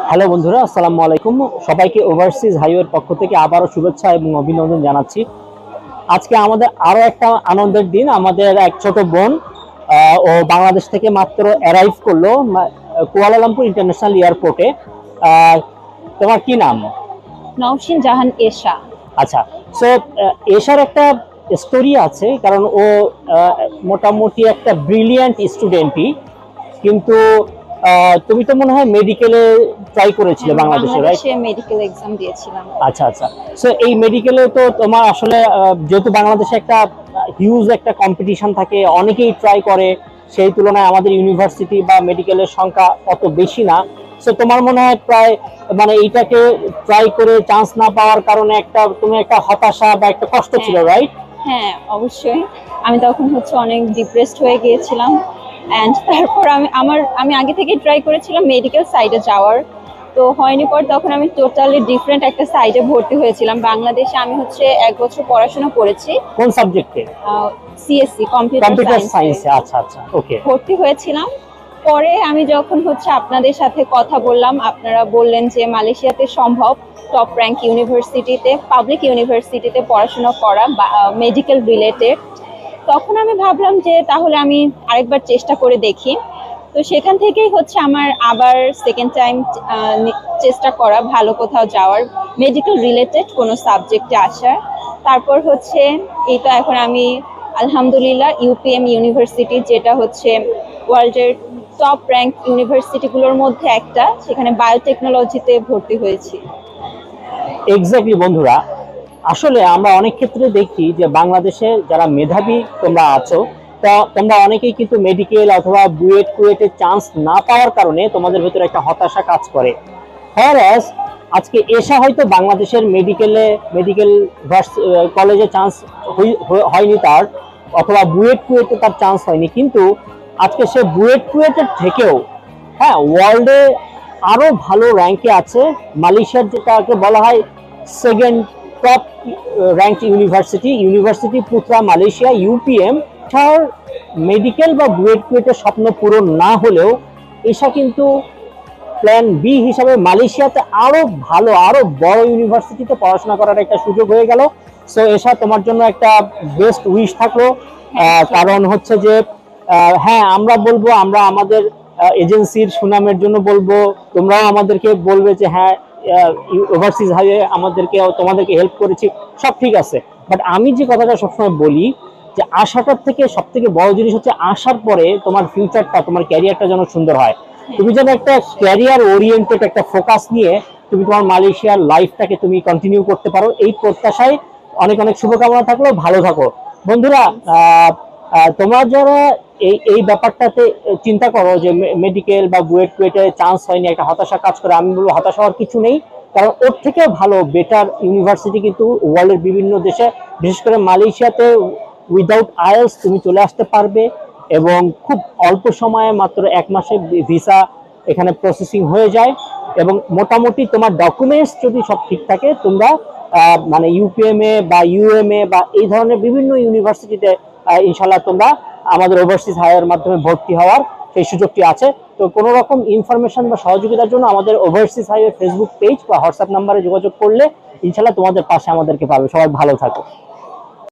Hello বন্ধুরা, আসসালামু আলাইকুম। সবাইকে ওভারসিজ হাইওয়ের পক্ষ থেকে আবারও শুভেচ্ছা এবং অভিনন্দন জানাচ্ছি। আজকে আমাদের আরো একটা আনন্দের দিন। আমাদের এক ছোট বোন ও বাংলাদেশ থেকে মাত্র অ্যারাইভ করলো কুয়ালালামপুর ইন্টারন্যাশনাল এয়ারপোর্টে। তোমার কি নাম? নওশিন জাহান এশা। আচ্ছা, সো এশার একটা স্টোরি আছে, কারণ ও মোটামুটি একটা ব্রিলিয়ান্ট স্টুডেন্টই, কিন্তু তুমি তো মনে হয় মেডিকেলে ট্রাই করেছিলে বাংলাদেশে, রাইট? বাংলাদেশে মেডিকেল এক্সাম দিয়েছিলাম। আচ্ছা আচ্ছা। সো এই মেডিকেলে তো তোমার আসলে যেহেতু বাংলাদেশে একটা হিউজ একটা কম্পিটিশন থাকে, অনেকেই ট্রাই করে, সেই তুলনায় আমাদের ইউনিভার্সিটি বা মেডিকেলের সংখ্যা অত বেশি না। সো তোমার মনে হয় প্রায় মানে এইটাকে ট্রাই করে চান্স না পাওয়ার কারণে তুমি একটা হতাশা বা একটা কষ্ট ছিল, রাইট? হ্যাঁ, অবশ্যই। আমি তখন অনেক ডিপ্রেসড হয়ে গিয়েছিলাম। অ্যান্ড তারপর আমি আগে থেকে ট্রাই করেছিলাম মেডিকেল সাইডে যাওয়ার, তো হয়নি। পর তখন আমি টোটালি ডিফারেন্ট একটা সাইডে ভর্তি হয়েছিলাম। বাংলাদেশে আমি 1 বছর পড়াশোনা করেছি। কোন সাবজেক্টে? সিএসসি, কম্পিউটার সায়েন্সে। আচ্ছা আচ্ছা, ওকে। ভর্তি হয়েছিলাম। পরে আমি যখন আপনাদের সাথে কথা বললাম, আপনারা বললেন যে মালয়েশিয়াতে সম্ভব টপ র্যাঙ্ক ইউনিভার্সিটিতে, পাবলিক ইউনিভার্সিটিতে পড়াশোনা করা মেডিকেল রিলেটেড। তখন আমি ভাবলাম যে তাহলে আমি আরেকবার চেষ্টা করে দেখি। তো সেখান থেকেই আমার আবার সেকেন্ড টাইম চেষ্টা করা ভালো কোথাও যাওয়ার, মেডিকেল রিলেটেড কোনো সাবজেক্টে আসার। তারপর এই তো এখন আমি আলহামদুলিল্লাহ ইউপিএম ইউনিভার্সিটি, যেটা ওয়ার্ল্ডের টপ র্যাঙ্ক ইউনিভার্সিটিগুলোর মধ্যে একটা, সেখানে বায়োটেকনোলজিতে ভর্তি হয়েছি। এক্স্যাক্টলি বন্ধুরা, আসলে আমরা অনেক ক্ষেত্রে দেখি যে বাংলাদেশে যারা মেধাবী তোমরা আছো, তা তোমরা অনেকেই কিন্তু মেডিকেল অথবা বুয়েট কুয়েটের চান্স না পাওয়ার কারণে তোমাদের ভেতরে একটা হতাশা কাজ করে। হ্যারাস আজকে এসা হয়তো বাংলাদেশের মেডিকেল কলেজে চান্স হয়নি তার, অথবা বুয়েট কুয়েটে তার চান্স হয়নি, কিন্তু আজকে সে বুয়েট কুয়েটের থেকেও হ্যাঁ ওয়ার্ল্ডে আরো ভালো র্যাঙ্কে আছে। মালয়েশিয়ার যেটাকে বলা হয় second top rank university পুত্রা Malaysia UPM. তার মেডিকেল বা বুয়েট কুয়েটের স্বপ্ন পূরণ না হলেও এসা কিন্তু প্ল্যান বি হিসাবে মালয়েশিয়াতে আরো ভালো আরো বড় ইউনিভার্সিটিতে পড়াশোনা করার একটা সুযোগ হয়ে গেল। সো এসা তোমার জন্য একটা বেস্ট উইশ থাকলো। কারণ যে হ্যাঁ, আমরা বলবো, আমরা আমাদের এজেন্সির সুনামের জন্য বলবো, তোমরাও আমাদেরকে বলবে যে হ্যাঁ ওভারসিজ হাইওয়ে তোমাদেরকে হেল্প করেছি, সব ঠিক আছে। বাট আমি যে কথাটা সবসময় বলি যে আশাটার থেকে সব থেকে বড় জিনিস হচ্ছে আসার পরে তোমার ফিউচারটা, তোমার ক্যারিয়ারটা যেন সুন্দর হয়। তুমি যেন একটা ক্যারিয়ার ওরিয়েন্টেড একটা ফোকাস নিয়ে তুমি তোমার মালয়েশিয়ার লাইফটাকে তুমি কন্টিনিউ করতে পারো, এই প্রত্যাশায় অনেক অনেক শুভকামনা থাকলো। ভালো থাকো বন্ধুরা। তোমরা যারা এই ব্যাপারটাতে চিন্তা করো যে মেডিকেল বা বুয়েট কুয়েটে চান্স হয়নি, একটা হতাশা কাজ করে, আমি বলবো হতাশা হওয়ার কিছু নেই। কারণ ওর থেকে ভালো বেটার ইউনিভার্সিটি কিন্তু ওয়ার্ল্ডের বিভিন্ন দেশে, বিশেষ করে মালয়েশিয়াতে উইদাউট আইএলস তুমি চলে আসতে পারবে, এবং খুব অল্প সময়ে মাত্র 1 মাসে ভিসা এখানে প্রসেসিং হয়ে যায়। এবং মোটামুটি তোমার ডকুমেন্টস যদি সব ঠিক থাকে, তোমরা মানে ইউপিএমএ বা ইউএমএ বা এই ধরনের বিভিন্ন ইউনিভার্সিটিতে ইনশাল্লাহ তোমরা আমাদের ওভারসিজ হায়ার মাধ্যমে ভর্তি হওয়ার সেই সুযোগটি আছে। তো কোনো রকম ইনফরমেশন বা সহযোগিতার জন্য আমাদের ওভারসিজ হাইওয়ে ফেসবুক পেজ বা হোয়াটসঅ্যাপ নাম্বারে যোগাযোগ করলে ইনশাল্লাহ তোমাদের পাশে আমাদেরকে পাবে। সবাই ভালো থাকো।